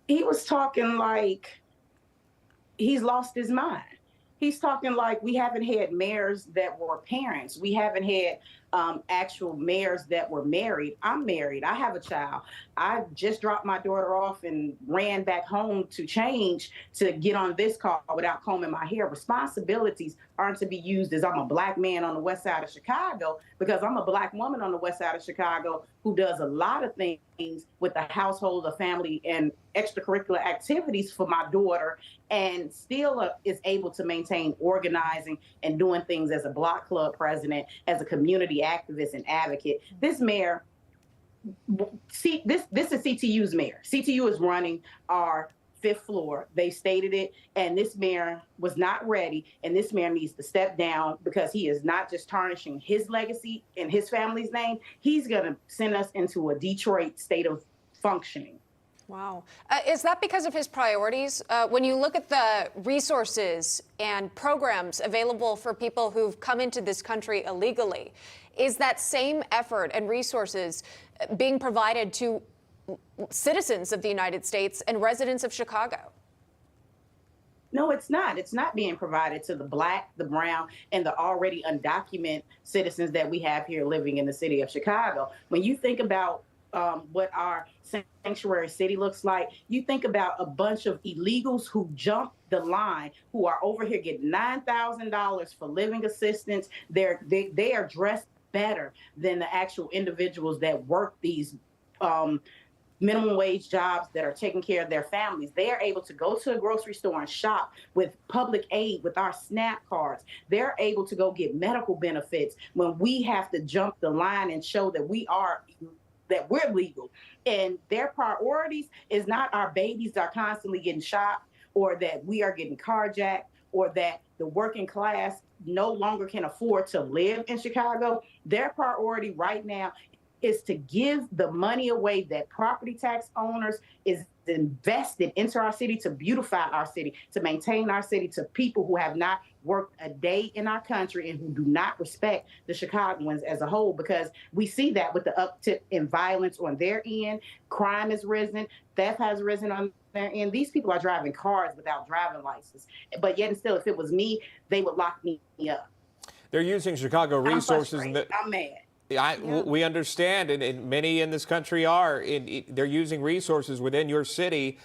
He was talking like he's lost his mind. He's talking like we haven't had mayors that were parents. We haven't had actual mayors that were married. I'm married. I have a child. I just dropped my daughter off and ran back home to change to get on this call without combing my hair. Responsibilities aren't to be used as I'm a black man on the west side of Chicago, because I'm a black woman on the west side of Chicago who does a lot of things with the household, the family, and extracurricular activities for my daughter, and still is able to maintain organizing and doing things as a block club president, as a community activist and advocate. This mayor, see, this is CTU's mayor. CTU is running our fifth floor. They stated it, and this mayor was not ready, and this mayor needs to step down because he is not just tarnishing his legacy and his family's name. He's going to send us into a Detroit state of functioning. Wow. Is that because of his priorities? When you look at the resources and programs available for people who've come into this country illegally, is that same effort and resources being provided to citizens of the United States and residents of Chicago? No, it's not. It's not being provided to the black, the brown, and the already undocumented citizens that we have here living in the city of Chicago. When you think about what our sanctuary city looks like, you think about a bunch of illegals who jump the line, who are over here getting $9,000 for living assistance. They are dressed better than the actual individuals that work these minimum wage jobs, that are taking care of their families. They are able to go to a grocery store and shop with public aid, with our SNAP cards. They're able to go get medical benefits when we have to jump the line and show that we're legal. And their priorities is not our babies are constantly getting shot, or that we are getting carjacked, or that the working class no longer can afford to live in Chicago. Their priority right now is to give the money away that property tax owners is invested into our city, to beautify our city, to maintain our city, to people who have not worked a day in our country and who do not respect the Chicagoans as a whole, because we see that with the uptick in violence on their end. Crime has risen, theft has risen on their end. These people are driving cars without driving license, but yet and still, if it was me, they would lock me up. They're using Chicago resources. I'm mad. We understand, and many in this country are. They're using resources within your city,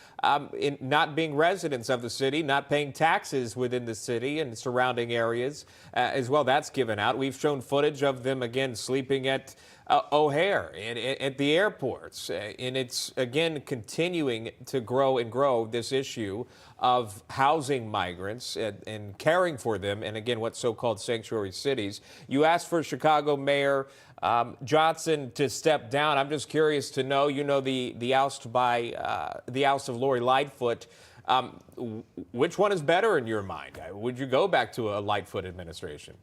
in not being residents of the city, not paying taxes within the city and surrounding areas as well. That's given out. We've shown footage of them, again, sleeping at O'Hare and at the airports. And it's, again, continuing to grow and grow, this issue of housing migrants and caring for them, and, again, what so-called sanctuary cities. You asked for Chicago Mayor Johnson to step down. I'm just curious to know, the oust of Lori Lightfoot. Which one is better in your mind? Would you go back to a Lightfoot administration?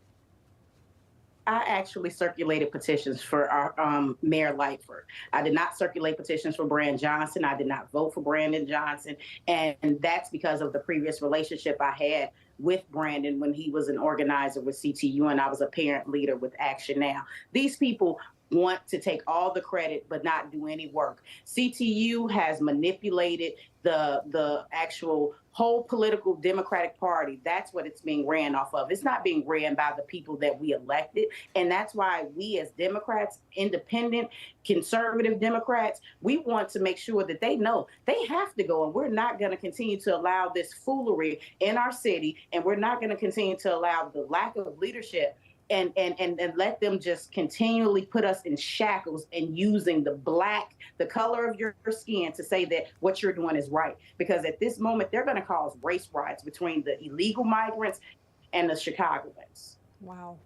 I actually circulated petitions for our Mayor Lightfoot. I did not circulate petitions for Brandon Johnson. I did not vote for Brandon Johnson. And that's because of the previous relationship I had with Brandon when he was an organizer with CTU and I was a parent leader with Action Now. These people want to take all the credit but not do any work. CTU has manipulated the actual whole political Democratic Party. That's what it's being ran off of. It's not being ran by the people that we elected. And that's why we as Democrats, independent, conservative Democrats, we want to make sure that they know they have to go. And we're not going to continue to allow this foolery in our city. And we're not going to continue to allow the lack of leadership and let them just continually put us in shackles and using the color of your skin to say that what you're doing is right. Because at this moment, they're going to cause race riots between the illegal migrants and the Chicagoans. Wow.